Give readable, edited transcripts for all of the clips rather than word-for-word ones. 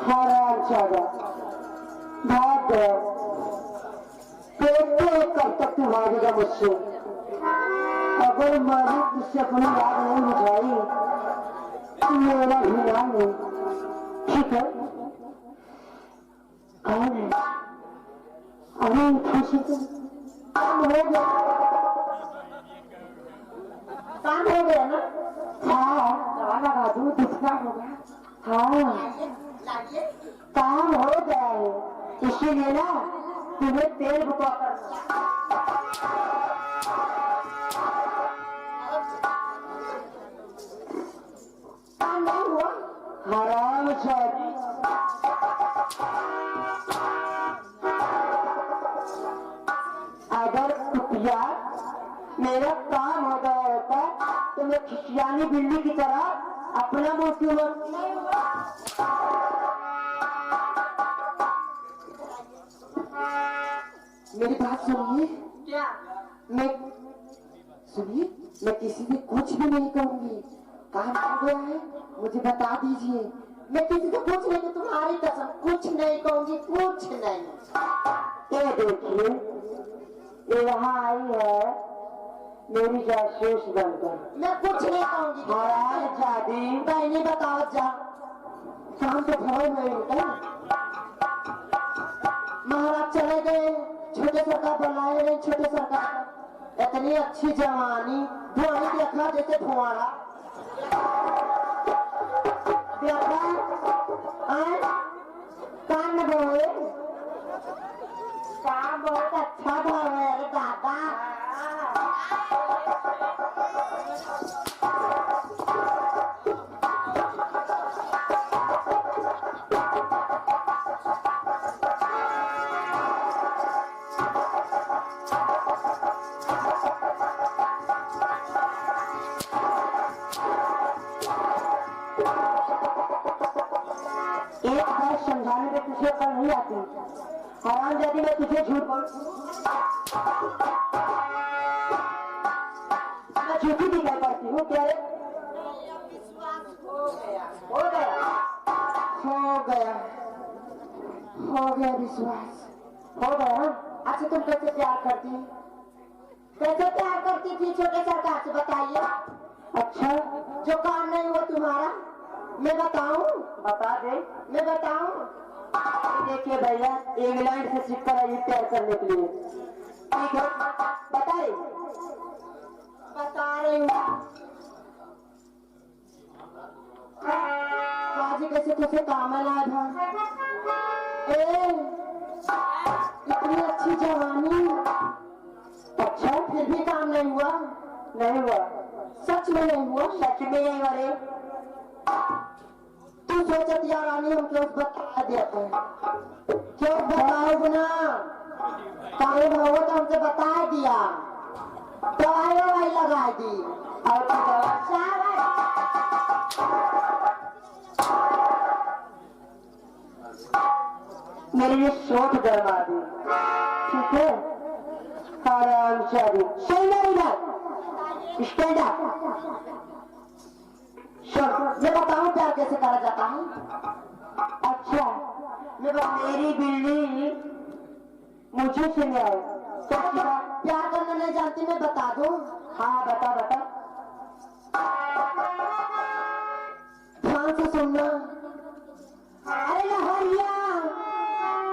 हराम चागा भाग गया। कब तक तू भागेगा मुझसे? अगर मैंने तुझसे अपनी याद नहीं बुझाई तो मेरा भी नाम नहीं। ठीक है, कौन है? अरे खुशी तो काम हो गया, काम हो गया ना? हाँ, दवा लगा दूँ, डिस्चार्ज हो गया। हाँ, काम हो गया है, इसीलिए ना तुम्हें तेल बुका कर काम नहीं हुआ। हराम जादी, अगर कुतिया मेरा काम हो गया होता तो मैं खिसियानी बिल्ली की तरह अपना मुंह क्यों नहीं हुआ? मेरी बात सुनिए। क्या? सुनिए, मैं किसी से कुछ भी नहीं कहूंगी। काम हो गया है, मुझे बता दीजिए। मैं किसी से कुछ नहीं, तुम्हारी कसम कुछ नहीं कहूंगी, कुछ नहीं। ये देखिए, ये यहाँ आई है मेरी जासूस बनकर। मैं कुछ नहीं कहूंगी। हराम जादी, नहीं बताओ जा। शाम को घर में महाराज चले गए, छोटे सरकार बुलाए नहीं। छोटे सरकार इतनी अच्छी जवानी, धुआं देखा जैसे फुआरा देखा। कान बोले काम बहुत अच्छा था मेरे दादा। एक बार समझाने में तुझे कल नहीं आती। हराम जाती, मैं तुझे झूठ मैं झूठी भी कह पाती हूँ। क्या विश्वास हो गया, हो गया, हो गया, हो गया विश्वास हो गया। अच्छा, तुम कैसे प्यार करती, कैसे प्यार करती थी छोटे सरकार से बताइए। अच्छा, जो काम नहीं हुआ तुम्हारा, मैं बताऊं? बता दे, मैं बताऊं? देखिए भैया, इंग्लैंड से सिक्का आई प्यार करने के लिए। ठीक है, बता रही हूँ। बाजी कैसे तुझे काम आया था? इतनी अच्छी जवानी, अच्छा फिर भी काम नहीं हुआ? नहीं हुआ, सच में नहीं हुआ। सच में नहीं हुआ रे। तू सोचत यार रानी, हम क्यों बता देते हैं? क्यों बताओ ना? काहे भाव तो हमसे बता दिया, दवाई ववाई लगा दी। और मेरे लिए शोट गरमा दी। ठीक है, आराम से स्टैंड अप। मैं बताऊं प्यार कैसे करा जाता है? अच्छा, मेरी बिल्ली मुझे से ले आए। प्यार करना नहीं जानती, मैं बता दूं? हाँ बता बता, ध्यान से सुनना। अरे लहरिया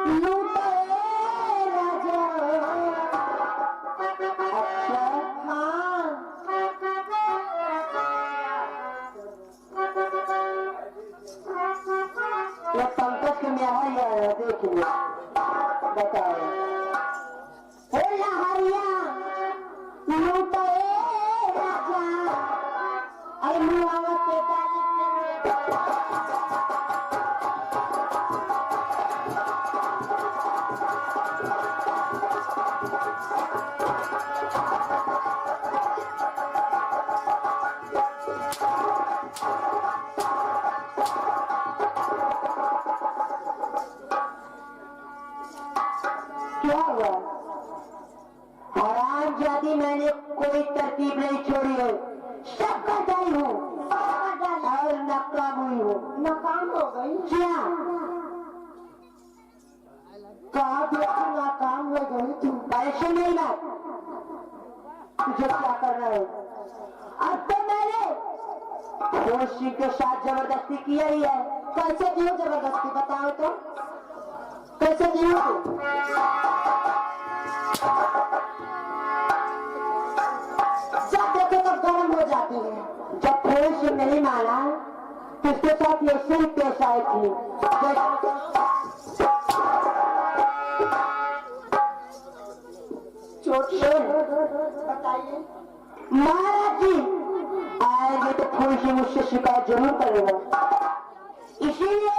लूटे राजा। अच्छा, हाँ, ये पंकज के में आया, देख लिया, बताओ। लहरिया लूटे राजा, अरे मुआवत पे क्या हुआ? हराम जादी, मैंने कोई तरकीब नहीं छोड़ी है, सब कर गई हूँ और नाकाम हुई हूँ। नाकाम हो गई क्या? कहा देखो नाकाम हो गई तुम। पैसे नहीं ना, तुझे क्या करना है? अब तो मैंने खुशी के साथ जबरदस्ती किया ही है। कैसे की हो जबरदस्ती, बताओ तो कैसे की हो? जब देखो तब गर्म हो जाती है। जब खुशी नहीं माना तो उसके साथ ऐसे ही पेश आई थी। बताइए महाराज जी आएंगे तो थोड़ी सी मुझसे शिकायत जरूर करेगा, इसीलिए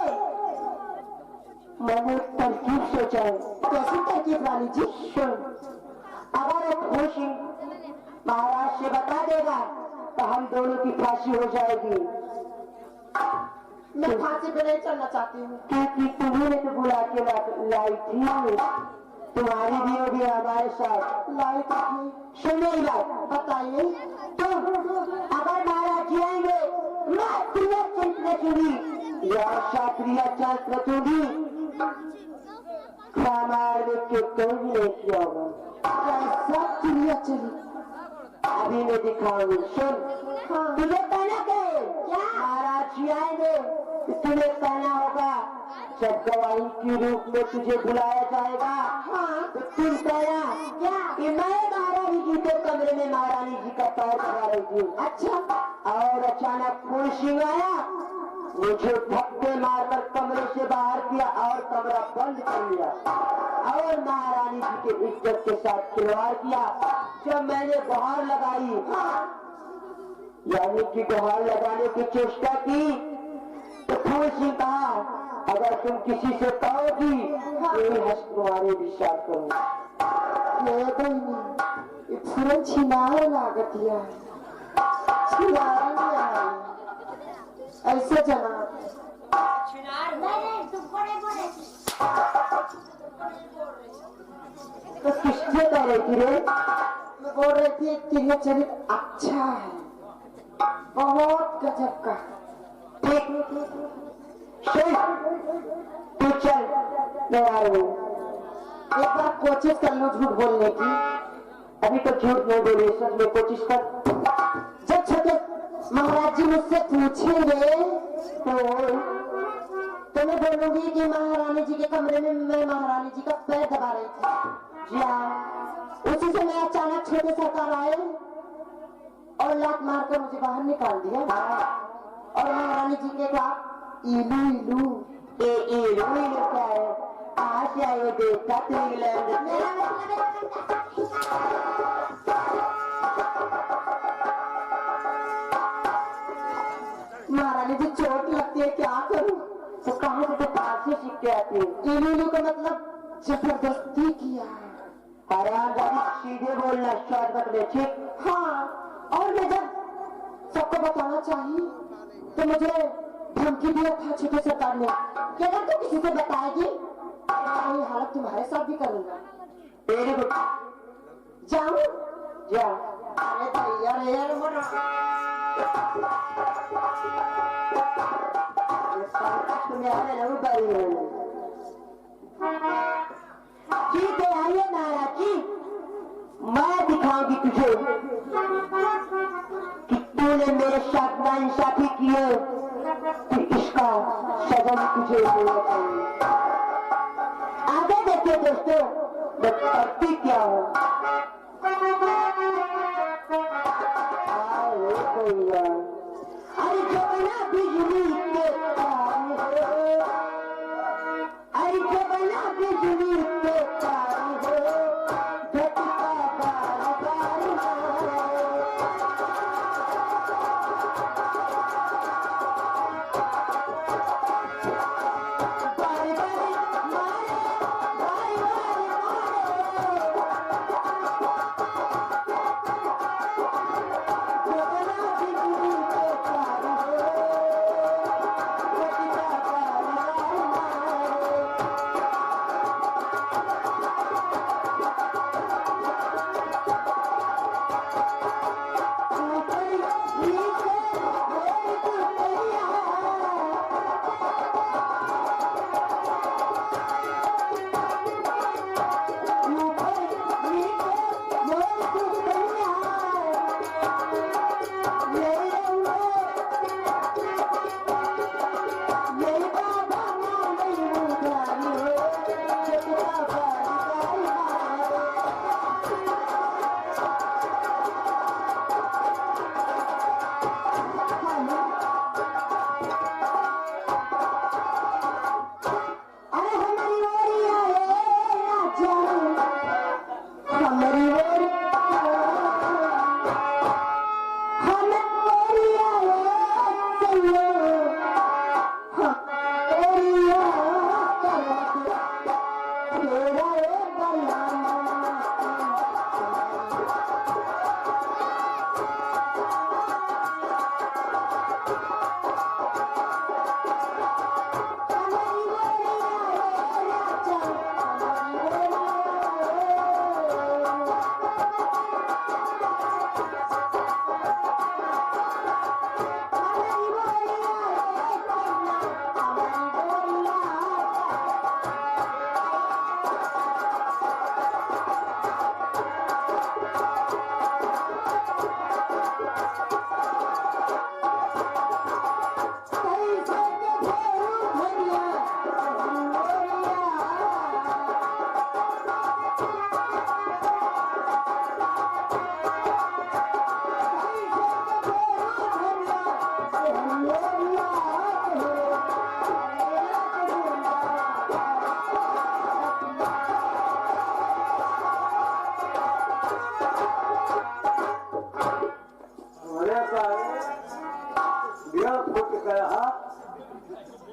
मैंने तरकीब सोचा है। कैसी तरकीब रानी जी? सुन, अगर वो खुशी महाराज से बता देगा तो हम दोनों की फांसी हो जाएगी। मैं फांसी पे नहीं चलना चाहती हूँ, क्योंकि तुम्हें तो बुला के लाई थी, तुम्हारी भी होगी हमारे साथ लाई थी। सुनिए बात, बताइए तो अगर महाराज जी आएंगे मैं प्रिया चंद्र रचूंगी या क्षत्रिय चंद्र रचूंगी, हमारे के कोई नहीं किया होगा। कैसा प्रिया चली अभी मैं दिखाऊंगी। सुन, तुझे कहना क्या महाराज जी आएंगे तुम्हें कहना होगा, जब गवाही के रूप में तुझे बुलाया जाएगा तो तुम कहना क्या कि मैं महारानी जी के कमरे में महारानी जी का पैर दबा रही थी। अच्छा, और अचानक फूल सिंह आया, मुझे धक्के मारकर कमरे से बाहर किया और कमरा बंद कर लिया और महारानी जी के इज्जत के साथ खिलवाड़ किया। जब मैंने गुहार लगाई, यानी कि गुहार लगाने की चेष्टा की, तो फूल सिंह कहा अगर तुम किसी से कहोगी तो हंस तुम्हारे विश्वास करूंगा। छिनार लागतिया ऐसे जनाब तो किसने कह रही थी रे? मैं बोल रही थी तेरा चरित्र अच्छा है, बहुत गजब का। ठीक, तू चल, मैं आ रही हूँ। एक बार कोशिश कर लो झूठ बोलने की। अभी तो झूठ नहीं बोली, सच में कोशिश कर। जब छोटे महाराज जी मुझसे पूछेंगे तो मैं बोलूंगी कि महारानी जी के कमरे में मैं महारानी जी का पैर दबा रही थी। जी हाँ, उसी से मैं अचानक छोटे सरकार आए और लात मारकर मुझे बाहर निकाल दिया और महारानी जी के साथ इलू इलू इलू इलू क्या है? कहाँ से आए देखा तो इंग्लैंड। महारानी जी चोट लगती है, क्या करूं? तो कहाँ से तो पास से सीख के आती है। इलू इलू का मतलब जबरदस्ती किया। सीधे बोलना शॉर्टकट में, ठीक? हाँ, और मैं जब सबको बताना चाहिए तो मुझे धमकी दिया था छोटे सरकार ने कि अगर तू किसी से बताएगी तो ये हालत तुम्हारे साथ भी करूंगा। जाऊं? जा। अरे भैया यार मरो। ठीक है, आइए महाराज जी, मैं दिखाऊंगी तुझे कि तूने मेरे साथ नाइंसाफी की है, तो इसका सजा तुझे देना चाहिए। आगे देखिए दोस्तों, मैं करती क्या हूँ। अरे जो बना बिजली के तार हो, अरे जो बना बिजली के तार हो, झटका बार बार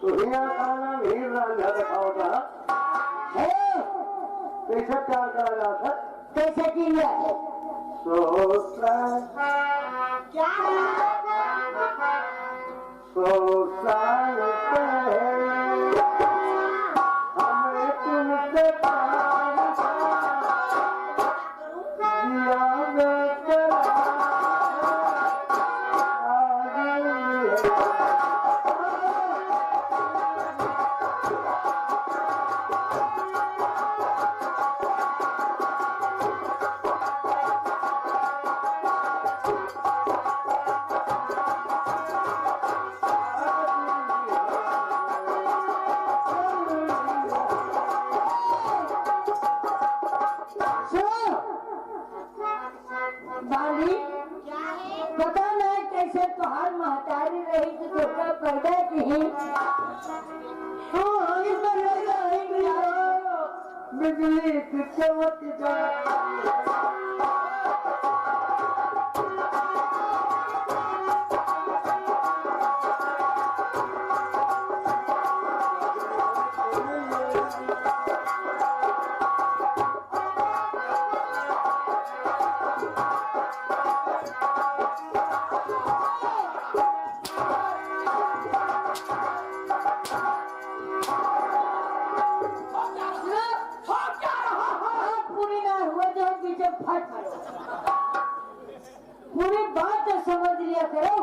तो हिया खाना हीर रांझा दिखाओ था कैसे प्यार करा जाता कैसे की जाए सोचता क्या सोचता हमें तुमसे प्यार जिया में तेरा बाली पता नहीं कैसे तुहार महतारी रही कि तोका पैदा की बिजली की चमक जा पूरी बात तो समझ लिया करो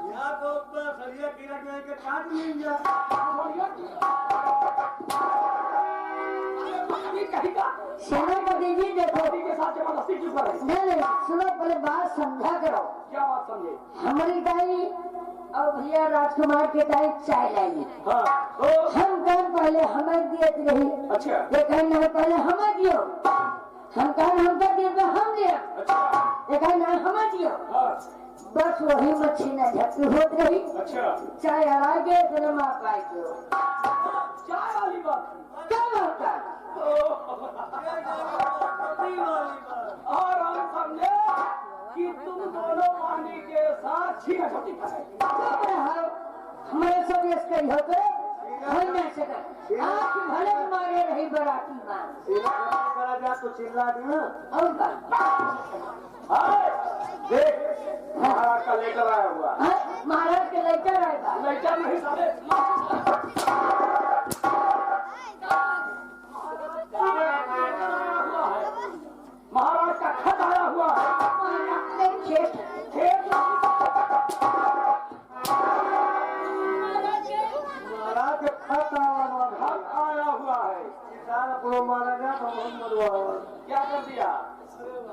यहाँ तो सरिया कीड़ा के काट मिल जा सेनापति जी देखो के साथ जबरदस्ती क्यों कर रहे नहीं सुनो पहले बात समझा करो क्या बात समझे हमारी दाई और भैया राजकुमार के दाई चाय लाई हाँ तो हम कल पहले हमें दिए रही अच्छा ये कहना पहले हमें दियो हम कहना हमका दिए तो हम दिया अच्छा ये कहना हमें दियो हाँ बस वही मच्छी न झपकी होत रही अच्छा चाय हरा के तो माँ पाई दो चाय वाली बात क्या होता और हम समझे कि तुम दोनों पानी के साथ छीना छोटी हमारे सब इसका हो तो हो ना सके आप भले मारे रही बराती मां करा जा तो चिल्ला दी और बात देख महाराज का लेकर आया हुआ महाराज के लेकर आएगा लेकर नहीं साले महाराज का खत आया हुआ है महाराज ने खेत खेत महाराज के खत आया हुआ है किसान को मारा गया तो मोहम्मद वाला क्या कर दिया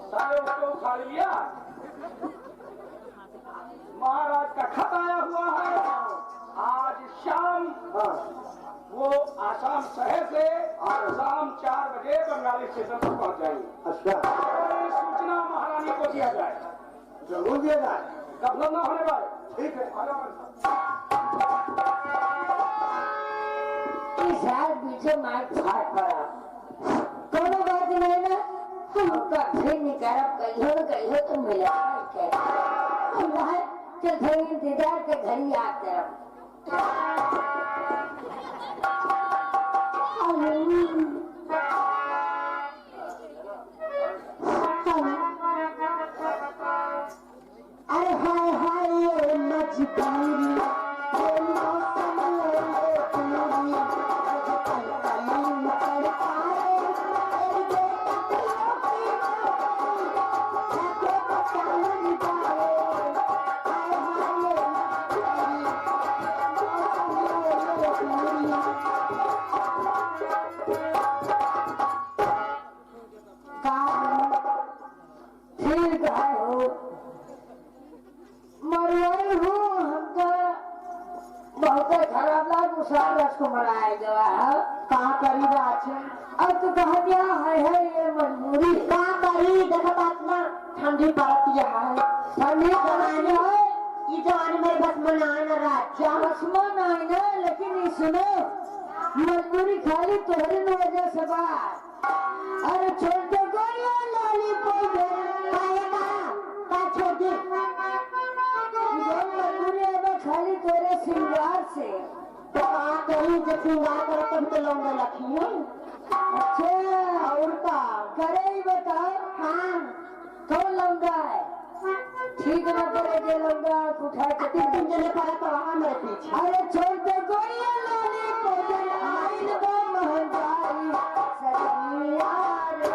सारे उसको उखाड़ लिया महाराज का खत आया हुआ है आज शाम वो आसाम शहर से और शाम 4 बजे बंगाली स्टेशन पर पहुंच जाएंगे अच्छा सूचना महारानी को दिया जाए जरूर दिया जाए कब ना होने पाए ठीक है शायद पीछे माइक फाट पड़ा कोनो बात नहीं ना हमका फिर निकारब कहियो तो मिला चल फिर इंतजार के घड़ी आते अरे हाय हाय ये मजबूरी अब तो कहा गया है ये मजबूरी क्या करी देखो बात ना ठंडी पड़ती है ठंडी जमाने है ये जमाने में बस मनाना राज्य बस मनाना लेकिन ये सुनो मजबूरी खाली तोहरी वजह से बात अरे छोड़ दो गोरिया लाली पोई का छोड़ दे मजबूरी है खाली तेरे श्रृंगार से कहीं जब श्रृंगार करो तब तो लौंगा लखी है। अच्छा और का करे ही बता। हाँ कौन लौंगा है? ठीक ना करे जे लौंगा उठा के तीन जने पड़ा तो वहां मेरे पीछे। अरे छोड़ दे गोलियां लाने को जन आइन को महंगाई सजनिया रे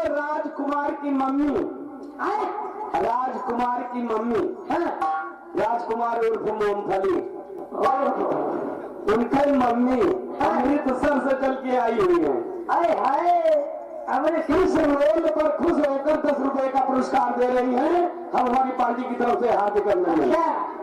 राजकुमार की मम्मी राजकुमार की मम्मी है राजकुमार उर्फ मूंगफली उनकी मम्मी अमृतसर से चल के आई हुई है। अरे हाय इस रोल पर खुश होकर 10 रुपए का पुरस्कार दे रही है हम हमारी पार्टी की तरफ से हार्दिक अभिनंदन।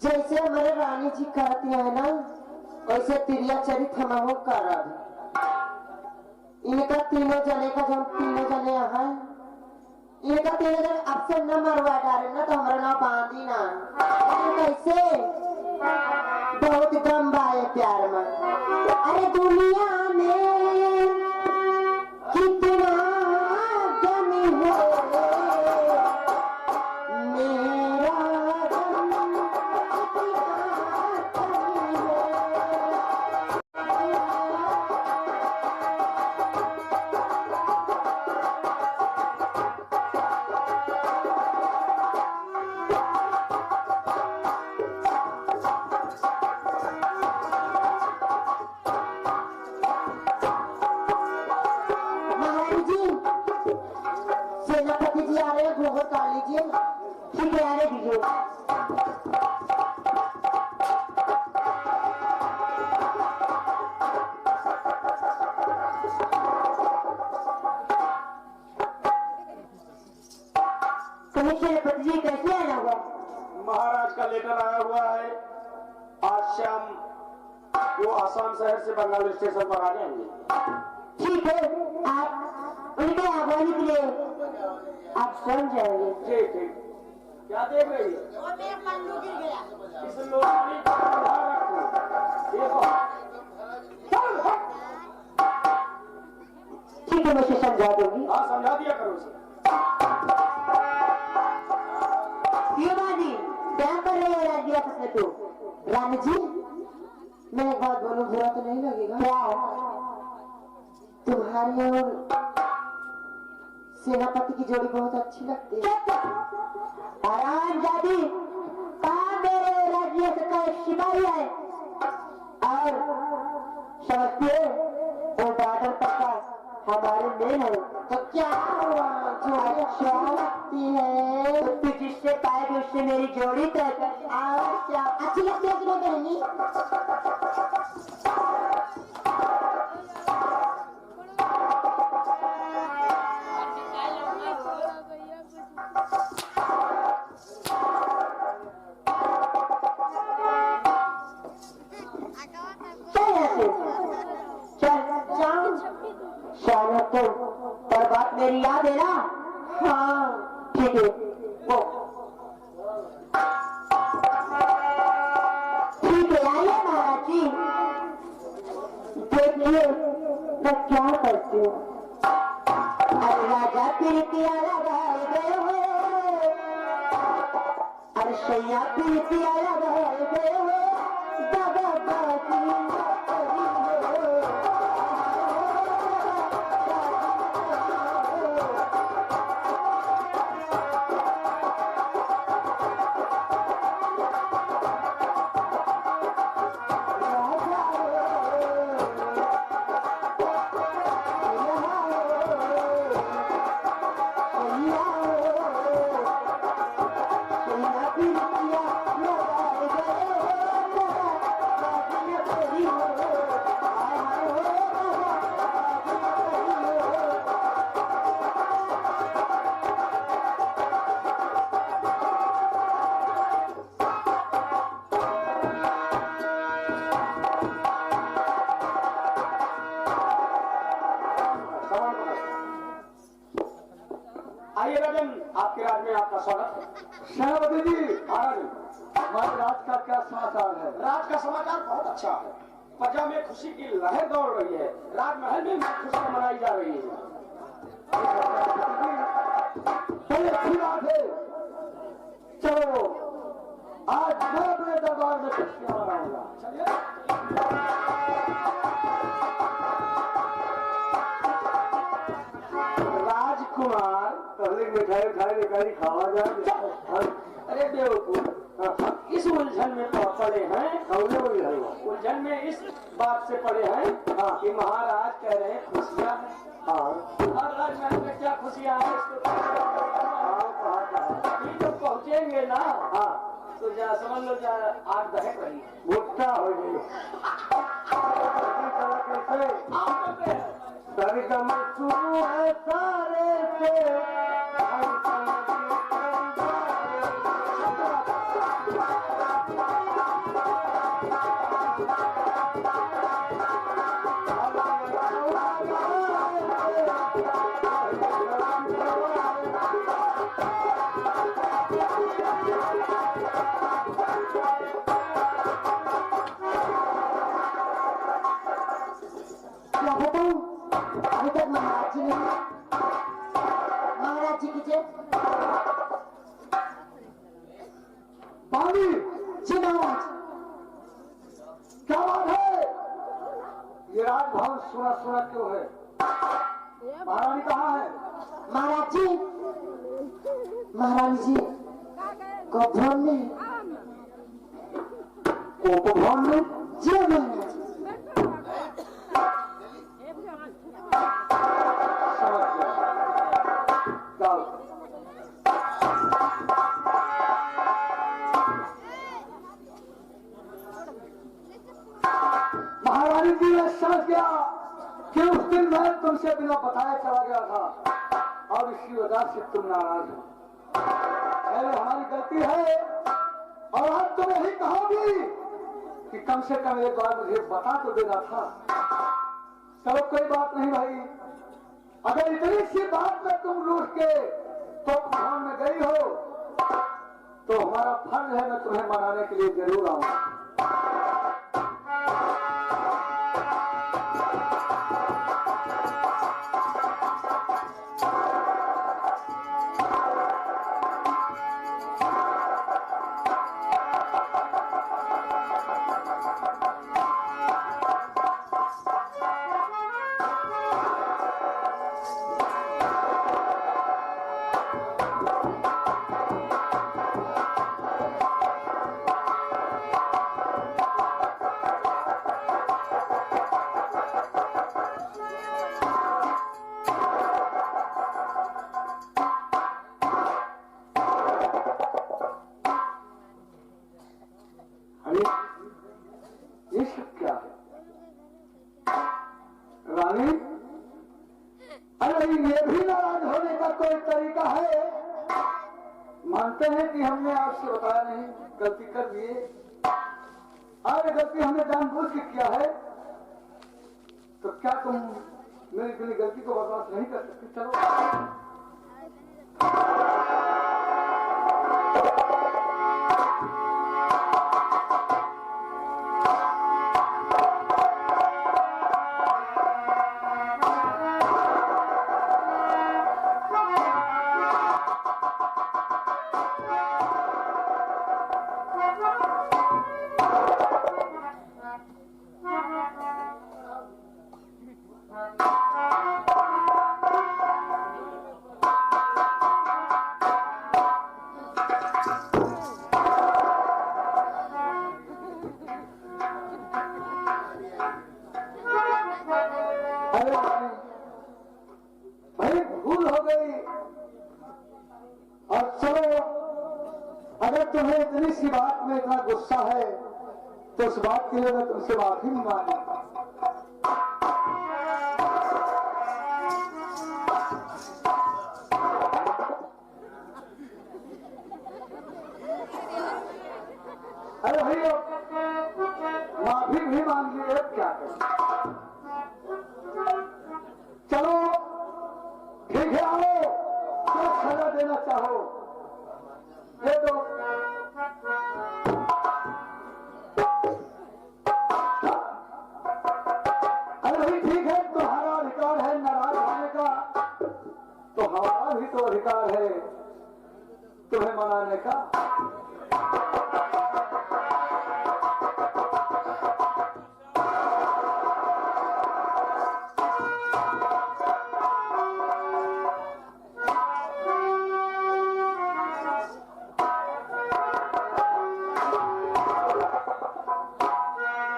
जैसे हमारे रानी जी कहती है ना वैसे तिरिया चरित हम कर इनका तीनों जने का जो तीनों जने यहाँ इनका तीनों जने आपसे न मरवा डाले ना तो हमारा नाम बांधी ना कैसे बहुत गम बाए प्यार में। अरे दुनिया में कितना गम है सेनापति जी आ रहे हैं घूंघट काट लीजिए। ठीक है आने दीजिए। सेनापति जी कैसे आना हुआ? महाराज का लेटर आया हुआ है आज शाम वो आसाम शहर से बंगाल स्टेशन पर आ जाएंगे। ठीक है आप उनके आगवानी के लिए आप सुन जाएंगे। ठीक ठीक क्या देख रही है? इस लोकप्रिय को बाहर रखो। देखो ठीक है मैं उसे समझा दूंगी। हाँ समझा दिया करो उसे। युवानी क्या कर रहे हैं राज्य अपने तो? रानी जी मैं एक बात बोलूं बुरा तो नहीं लगेगा? क्या तुम्हारी और सेनापति की जोड़ी बहुत अच्छी लगती है। आराम जादी कहा मेरे राज्य का एक सिपाही है और समझते वो बॉर्डर पक्का हमारे में है तो क्या हुआ? जो अच्छा लगती है तो जिससे पाएगी उससे मेरी जोड़ी तक क्या अच्छी लगती है कि नहीं बहनी? तो पर बात मेरी याद है ना? हाँ ठीक है वो ठीक है आइए महाराज जी देखिए मैं क्या करती हूँ। अरे राजा प्रीतिया लगाए गए हुए अरे सैया प्रीतिया लगाए गए हुए दादा बाजी आइए राजन, आपके राज में आपका स्वागत है। सेनापति जी, महाराज, हमारे राज का क्या समाचार है? राज का समाचार बहुत अच्छा है। प्रजा में खुशी की लहर दौड़ रही है। राजमहल में खुशियां मनाई जा रही है। बड़ी अच्छी बात है। चलो आज मैं अपने दरबार में खुशियां मनाऊंगा। चलिए। राजकुमार, पहले मिठाई उठाई निकाली खावा जाए। अरे बेवकूफ, इस उलझन में तो पड़े हैं। कौने बोली है वो? उलझन में इस बात से पड़े हैं कि महाराज कह रहे हैं खुशियां हैं। हाँ और राजमहल में क्या खुशियां हैं इसको अभी तो पहुंचेंगे ना। हाँ, तो जा समझ लो, जा आग दहक रही है। भुट्टा हो गई। कैसे आप कहते हैं सरगम शुरू है सारे से। क्या बताऊं, अभी तक महाराज जी नहीं, महाराज जी की जय। पानी जी महाराज, क्या बात है? ये राजभवन सुना सुना क्यों है? महारानी कहाँ है? महाराज जी, महारानी जी गोभवन में। उपभवन में? जी महाराज। समझ गया। चल। महारानी जी, मैं समझ गया कि उस दिन मैं तुमसे बिना बताए चला गया था और इसी वजह से तुम नाराज हो। पहले हमारी गलती है और आज तुम यही कहोगी कि कम से कम एक बार मुझे बता तो देना था। चलो कोई बात नहीं भाई, अगर इतनी सी बात में तुम रूठ के तो भवन में गई हो तो हमारा फर्ज है, मैं तुम्हें मनाने के लिए जरूर आऊंगा। अरे ये सब क्या है? रानी, अरे ये भी नाराज होने का कोई तरीका है? मानते हैं कि हमने आपसे बताया नहीं, गलती कर दिए। अरे गलती हमने जानबूझ के किया है, तो क्या तुम मेरी इतनी गलती को बर्दाश्त नहीं कर सकती? चलो अरे भाई, भूल हो गई। और चलो, अगर तुम्हें इतनी सी बात में इतना गुस्सा है तो उस बात के लिए मैं तुमसे माफी नहीं मांगता। अरे भाई, माफी भी मांग ली, अब क्या करें? चलो ठीक है, आओ। देना चाहो दे दो। अरे भाई ठीक है, तुम्हारा अधिकार है नाराज होने का, तो हमारा भी तो अधिकार है तुम्हें मनाने का।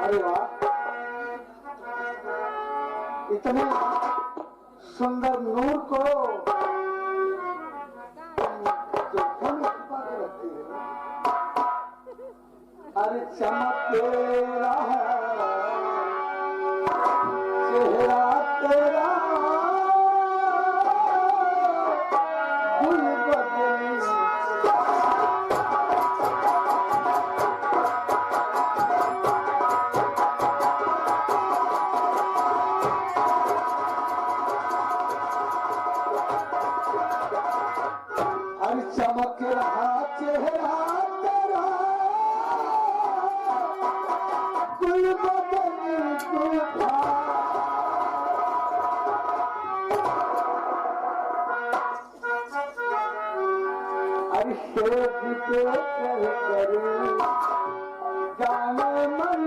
अरे वाह, इतने सुंदर नूर को जो घन छुपा के रखती है। अरे चमक तेरा चेहरा तेरा गुल बदली। चमक रहा चेहरा तेरा गुल बदनी तूफा। अरे शेर पे चढ़ कर जाने मन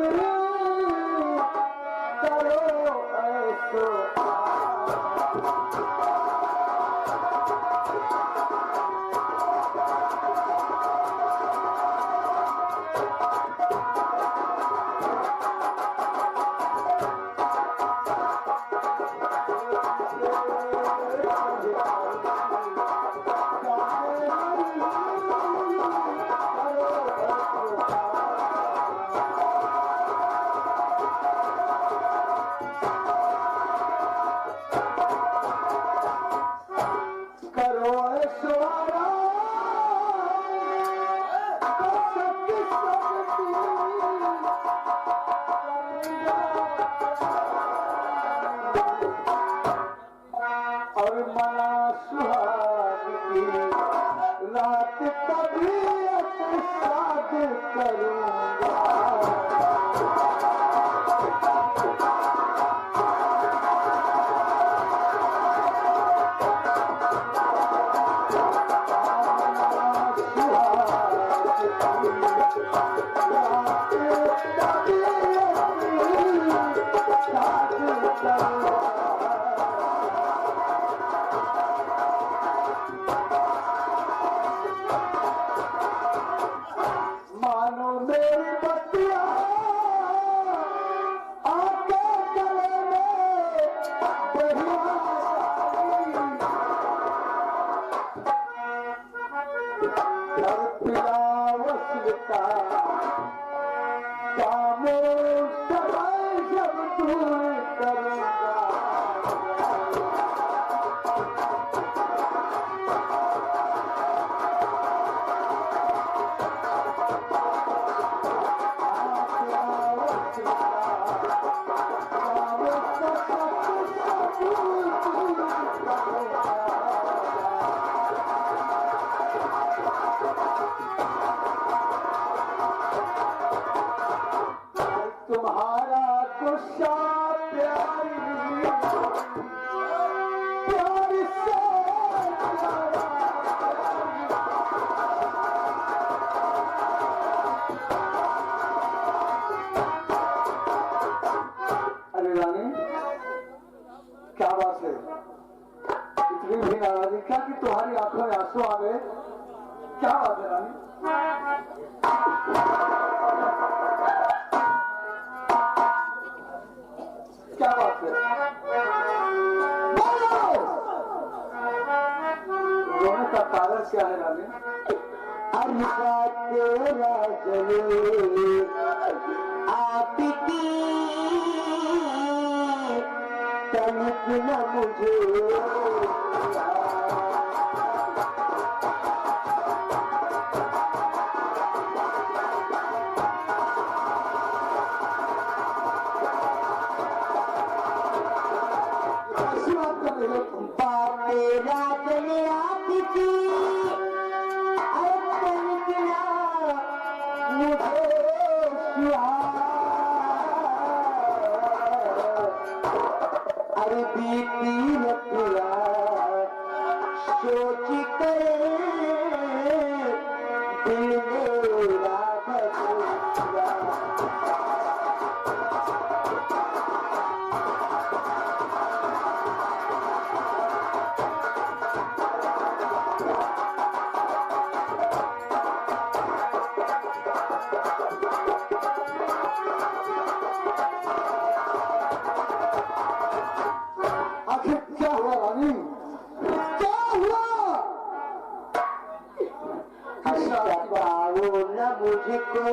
करो ऐसो। और मना सुहाग की रात तबीयत साद करूंगा। मानो मेरी बत्तियां आके गले में बढ़िया कर पिला वस्ता खामोश सदाई जब दूर करूंगा। तुम्हारा गुस्सा प्यारी प्यारी से अरे रानी क्या बात है, इतनी भी नाराजगी क्या कि तुम्हारी आंखों में आंसू आ गए? क्या बात है रानी? क्या बात है? रोने का कारण क्या है रानी? तेरा जरूर आपकी तनिक न मुझे बात कर रहे हो तुम। तेरा चले आपकी करे दिल मेरा बदला। आखिर क्या हुआ रानी, क्या हुआ? बताओ न मुझको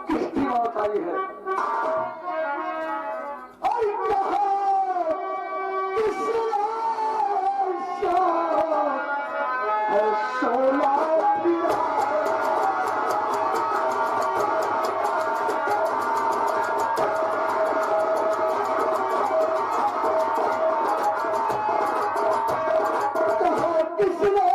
किसकी मौत आई है? और कहा किसने सोला पिया? कहा किसने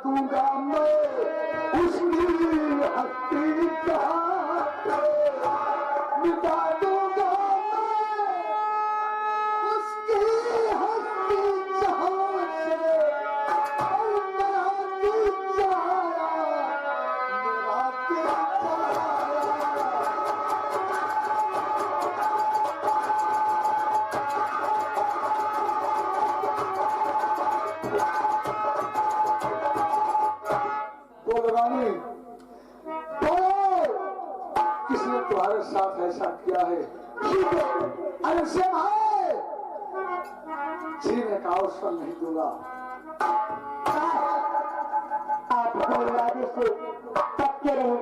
दूंगा मैं उसकी हस्ती मिटा दूंगा मैं उसकी हस्ती जहां से और मेरा दिल जाया, मेरा दिल जाया। बोल रानी, किसने तुम्हारे साथ ऐसा किया है? अरे से भाई, जीने का अवसर नहीं दूंगा। आप वादे से पक्के रहे।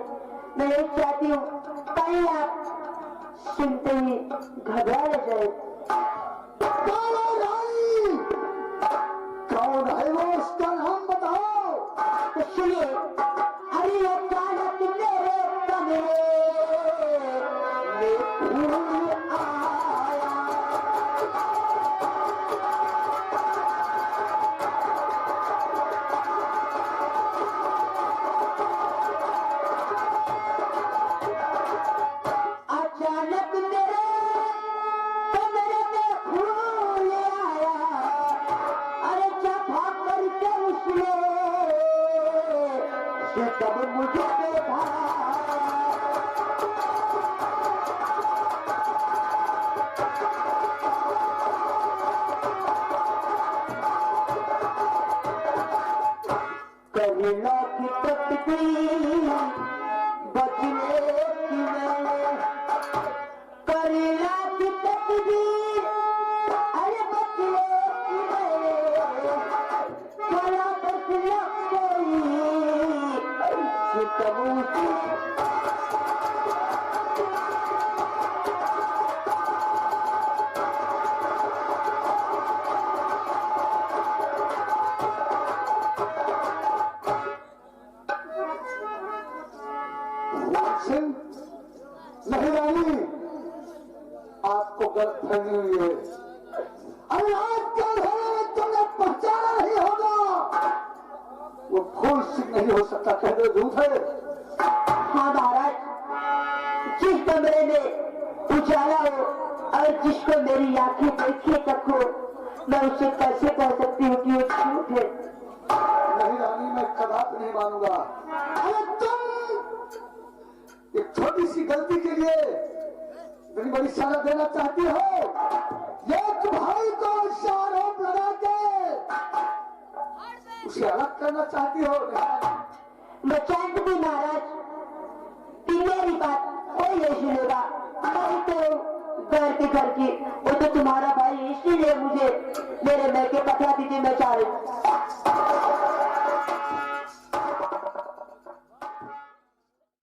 मैं ये चाहती हूँ कहीं आप सुनते ही घबरा न जाए। कौन है वो, उसका नाम बताओ। तो सुनिए, अरे अचानक मेरे कमरे में फूल आया। अचानक मेरे कमरे में फूल आया। अरे जब भाग करके उसने तब मुझे देखा। करीना की तकदीर बचने की मैंने, करीना की तकदीर अरे बचने की मैंने, बड़ा बचना कोई सितम की। फैली हुई है। अरे आज के अंधेरे में तुमने पहचाना नहीं होगा, वो फूल सिंह नहीं हो सकता, कह दो झूठ है। हाँ महाराज, जिस कमरे में उजाला हो और जिसको मेरी आंखें देखे तक हो, मैं उसे कैसे कह सकती हूँ कि वो झूठ है। नहीं रानी, मैं कदापि नहीं मानूंगा। अरे तुम एक छोटी सी गलती के लिए बड़ी बड़ी सजा देना चाहती हो। एक भाई को आरोप लगा के उसे अलग करना चाहती हो। मैं जानती थी महाराज कि मेरी बात कोई नहीं सुनेगा, मैं तो घर की वो तो तुम्हारा भाई, इसीलिए मुझे मेरे मैके पता